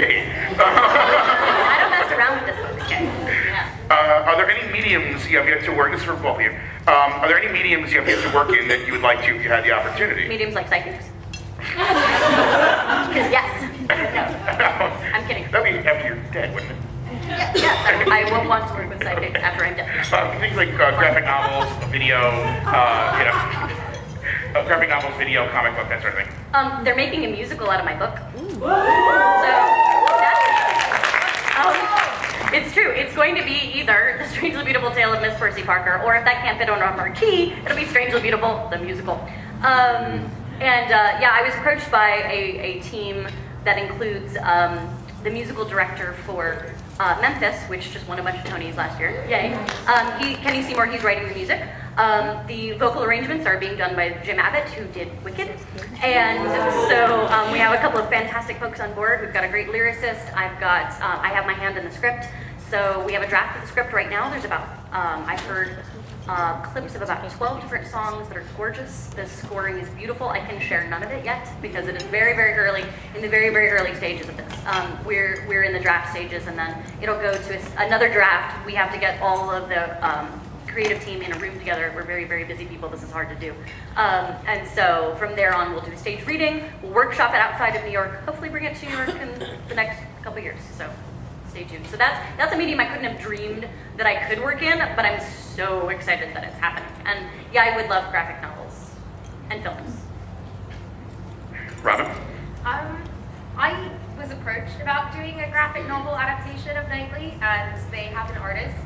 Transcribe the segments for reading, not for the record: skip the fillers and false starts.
I don't mess around with this, folks, guys. Yeah. Are there any mediums you have yet to work? This is for both of you. Are there any mediums you have yet to work in that you would like to if you had the opportunity? Mediums like psychics. Because yes. No. I'm kidding. That'd be after you're dead, wouldn't it? Yes, I will want to work with psychics after I'm dead. Things like graphic novels, video, graphic novels, video, comic book, that sort of thing. They're making a musical out of my book. So that's it's true. It's going to be either The Strangely Beautiful Tale of Miss Percy Parker, or if that can't fit on a marquee, it'll be Strangely Beautiful, the musical. I was approached by a team that includes the musical director for Memphis, which just won a bunch of Tonys last year. Yay. Kenny Seymour, he's writing the music. The vocal arrangements are being done by Jim Abbott, who did Wicked. And so we have a couple of fantastic folks on board. We've got a great lyricist. I have my hand in the script. So we have a draft of the script right now. There's about, I've heard clips of about 12 different songs that are gorgeous. The scoring is beautiful. I can share none of it yet because it is very, very early, in the very, very early stages of this. We're in the draft stages, and then it'll go to another draft. We have to get all of the creative team in a room together. We're very, very busy people. This is hard to do. And so from there on, we'll do a stage reading. We'll workshop it outside of New York. Hopefully bring it to New York in the next couple years. So stay tuned. So that's a medium I couldn't have dreamed that I could work in, but I'm so excited that it's happening. And yeah, I would love graphic novels and films. Robin? I was approached about doing a graphic novel adaptation of Knightley, and they have an artist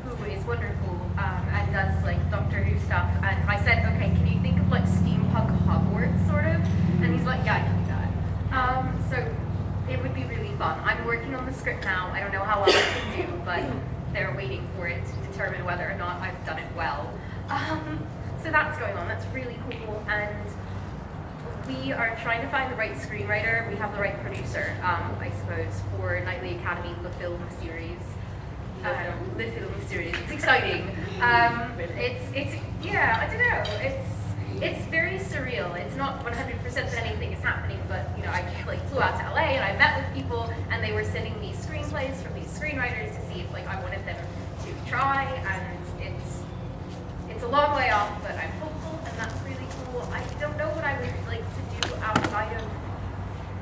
who is wonderful and does like Doctor Who stuff. And I said, okay, can you think of like steampunk Hogwarts sort of? And he's like, yeah, I can do that. So it would be really fun. I'm working on the script now. I don't know how well I can do, but they're waiting for it to determine whether or not I've done it well. So that's going on. That's really cool. And we are trying to find the right screenwriter. We have the right producer, I suppose, for Knightley Academy, the film series. The film series. It's exciting. Yeah, I don't know. It's very surreal. It's not 100% that anything is happening, but you know, I like flew out to LA and I met with people, and they were sending me screenplays from these screenwriters to see if like I wanted them to try. And it's a long way off, but I'm hopeful, and that's really cool. I don't know what I would like to do outside of.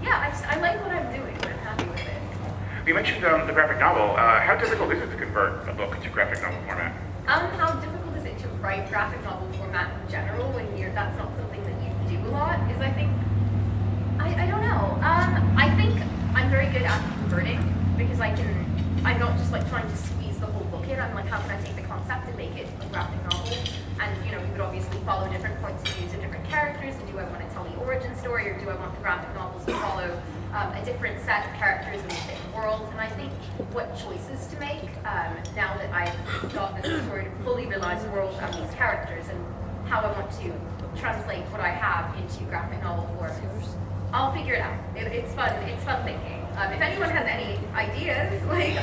Yeah, I like what I'm doing. I'm happy with it. You mentioned the graphic novel. How difficult is it to convert a book to graphic novel format? How difficult is it to write graphic novel format in general when that's not something that you do a lot? Is I think I don't know. I think I'm very good at converting because I'm not just like trying to squeeze the whole book in. I'm like, how can I take the concept and make it a graphic novel? And you know, we would obviously follow different points of views of different characters. And do I want to tell the origin story, or do I want the graphic novels to follow a different set of characters in the same world? And I think what choices to make now that I've got this sort of fully realized world of these characters and how I want to translate what I have into graphic novel form. I'll figure it out. It's fun. It's fun thinking. If anyone has any ideas, like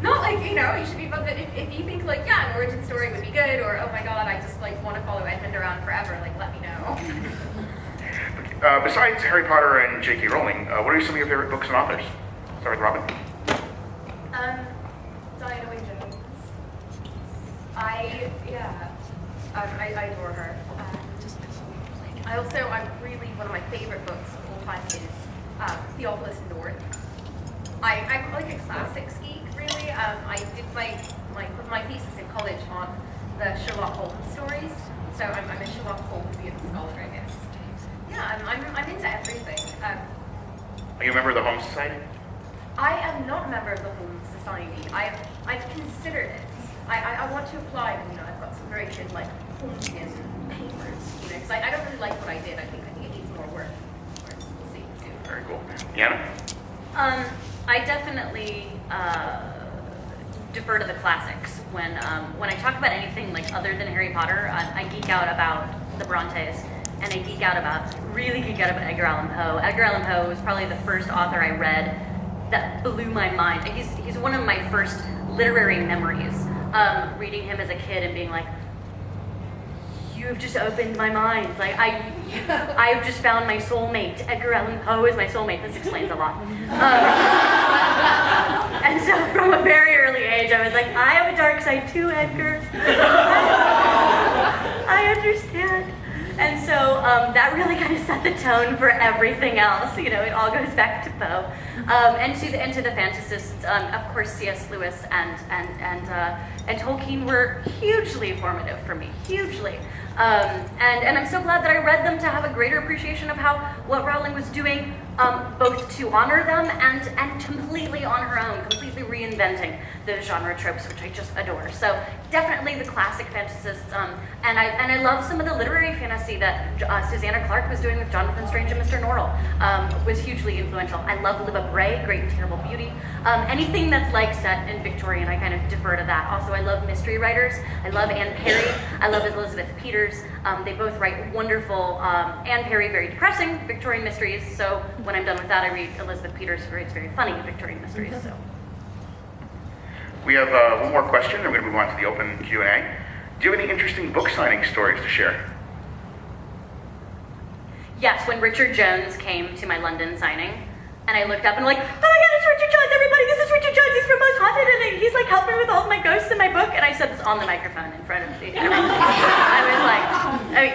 not like you should be fun, but if you think like an origin story would be good, or oh my god, I just like want to follow Edmund around forever, like let me know. Besides Harry Potter and J.K. Rowling, what are some of your favorite books and authors? Start with Robin. Diana Wynne Jones. I adore her. I'm really, one of my favorite books of all time is Theophilus and Dorothy. I'm like a classics geek, really. I did my thesis in college on the Sherlock Holmes stories, so I'm a Sherlock Holmesian scholar, I guess. Yeah, I'm into everything. Are you a member of the Holmes Society? I am not a member of the Holmes Society. I've considered it. I want to apply, and I've got some very good like Holmesian papers, because I don't really like what I did. I think it needs more work. We'll see soon. Very cool. Deanna? I definitely defer to the classics when I talk about anything like other than Harry Potter. I geek out about the Brontes, and I really geek out about Edgar Allan Poe. Edgar Allan Poe was probably the first author I read that blew my mind. He's one of my first literary memories. Reading him as a kid and being like, you've just opened my mind. Like I've just found my soulmate. Edgar Allan Poe is my soulmate. This explains a lot. side too, Edgar. I understand. And so that really kind of set the tone for everything else. You know, it all goes back to Poe. And to the fantasists, of course, C.S. Lewis and Tolkien were hugely formative for me, hugely. And I'm so glad that I read them to have a greater appreciation of what Rowling was doing, both to honor them and completely on her own, completely reinventing those genre tropes, which I just adore. So definitely the classic fantasists, and I love some of the literary fantasy that Susanna Clarke was doing with Jonathan Strange and Mr. Norrell, was hugely influential. I love Libba Bray, Great and Terrible Beauty. Anything that's like set in Victorian, I kind of defer to that. Also, I love mystery writers. I love Anne Perry. I love Elizabeth Peters. They both write wonderful, Anne Perry, very depressing Victorian mysteries. So when I'm done with that, I read Elizabeth Peters, who writes very funny Victorian mysteries. So. We have one more question, and we're going to move on to the open Q&A. Do you have any interesting book signing stories to share? Yes, when Richard Jones came to my London signing, and I looked up and like, oh my God, it's Richard Jones, everybody, this is Richard Jones, he's from Most Haunted, and he's like helping me with all of my ghosts in my book, and I said this on the microphone in front of everyone. I was like,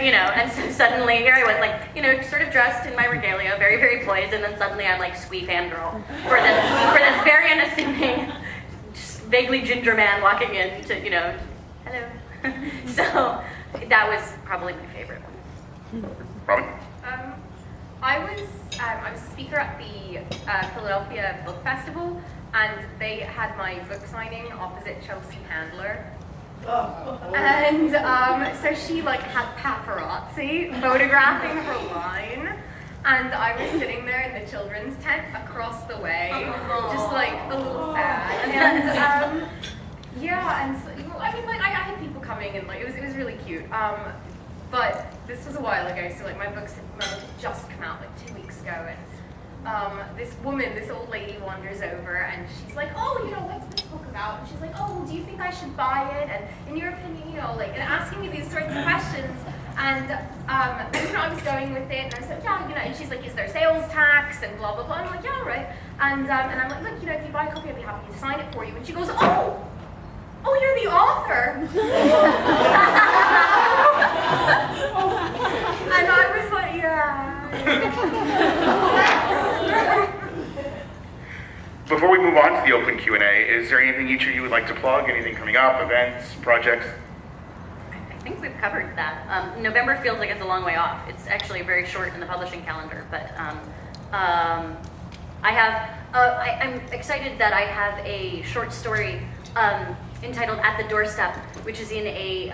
and so suddenly here I was like, sort of dressed in my regalia, very, very poised, and then suddenly I'm like squee fangirl for this very unassuming, just vaguely ginger man walking in to, hello. So that was probably my favorite one. Robin? I was a speaker at the Philadelphia Book Festival, and they had my book signing opposite Chelsea Handler. And so she had paparazzi photographing her line, and I was sitting there in the children's tent across the way, just a little sad. And and so, I had people coming, and it was really cute. But this was a while ago, so my book had just come out 2 weeks ago, and this old lady wanders over, and she's like, oh, what's this book about? And she's like, oh, do you think I should buy it? And in your opinion, and asking me these sorts of questions. And I was going with it, and I said, yeah, and she's like, is there sales tax and blah blah blah. And I'm like, yeah, all right. And I'm like, look, if you buy a copy, I'd be happy to sign it for you. And she goes, oh, you're the author. And I was like, yeah. Before we move on to the open Q&A, is there anything each of you would like to plug? Anything coming up, events, projects? I think we've covered that. November feels like it's a long way off. It's actually very short in the publishing calendar, but I'm excited that I have a short story entitled At the Doorstep, which is in a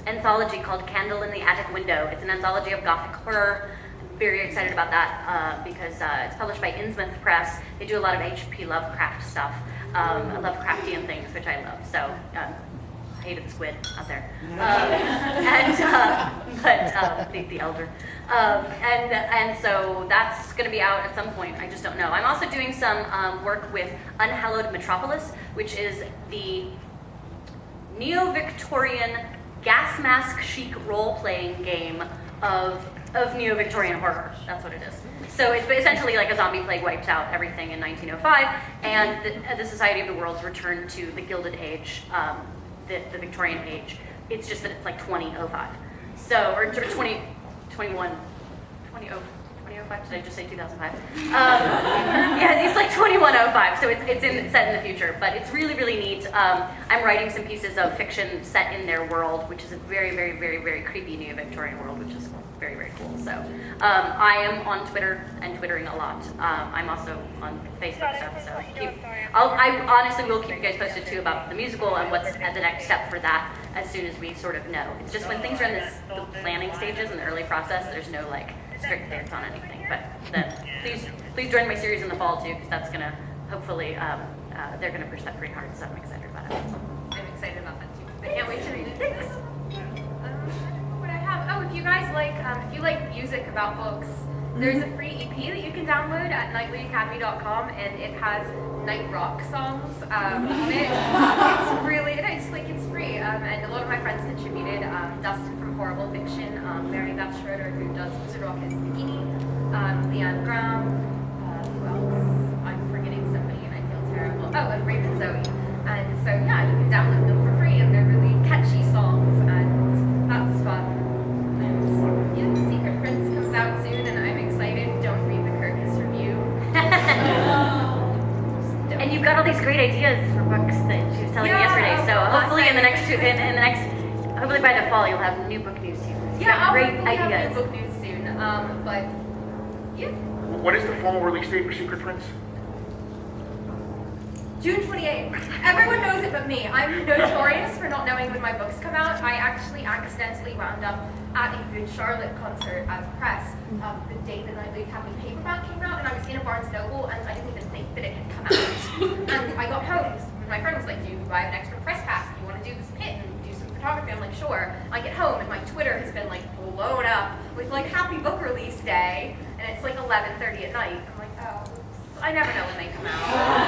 anthology called Candle in the Attic Window. It's an anthology of Gothic horror. I'm very excited about that because it's published by Innsmouth Press. They do a lot of H.P. Lovecraft stuff, Lovecraftian things, which I love. So I hated the squid out there, the elder, and so that's going to be out at some point. I just don't know. I'm also doing some work with Unhallowed Metropolis, which is the neo-Victorian gas mask chic role-playing game of neo-Victorian horror. That's what it is. So it's essentially like a zombie plague wiped out everything in 1905, and the Society of the Worlds returned to the Gilded Age, the Victorian age. It's just that it's 2005. So, or 2005, did I just say 2005? Yeah, it's 2105, so it's set in the future, but it's really, really neat. I'm writing some pieces of fiction set in their world, which is a very, very, very, very creepy neo-Victorian world, which is very, very cool. So I am on Twitter and twittering a lot. I'm also on Facebook stuff, so I honestly will keep you guys posted too about the musical and what's at the next step for that as soon as we sort of know. It's just when things are in the planning stages and the early process, there's no strict dates on anything. But please join my series in the fall too, because that's gonna hopefully they're gonna push that pretty hard. So I'm excited about it. I'm excited about that too. I can't wait to read it. Thanks. What I have? Oh, if you guys if you like music about books, there's a free EP that you can download at nightlyacademy.com, and it has night rock songs on it. It's really it's free, and a lot of my friends contributed. Dustin from Horrible Fiction, Mary Beth Schroeder, who does Wizard Rock as Nagini, Leanne Graham, who else? I'm forgetting somebody and I feel terrible. Oh, and Raven Zoe. And so yeah, you can download them for free. these great ideas for books that she was telling me yesterday. So hopefully hopefully by the fall you'll have new book news too. Yeah, I'll great hopefully have ideas. new book news soon. But yeah. What is the formal release date for Secret Prince? June 28th. Everyone knows it but me. I'm notorious for not knowing when my books come out. I actually accidentally wound up at a Good Charlotte concert as press the day the Nightly Academy paperback came out, and I was in a Barnes & Noble, and I didn't even think that it had come out. And I got home, and my friend was like, do you buy an extra press pass if you want to do this pit and do some photography? I'm like, sure. I get home, and my Twitter has been like blown up with like happy book release day, and it's like 11:30 at night. I'm like, oh, I never know when they come out.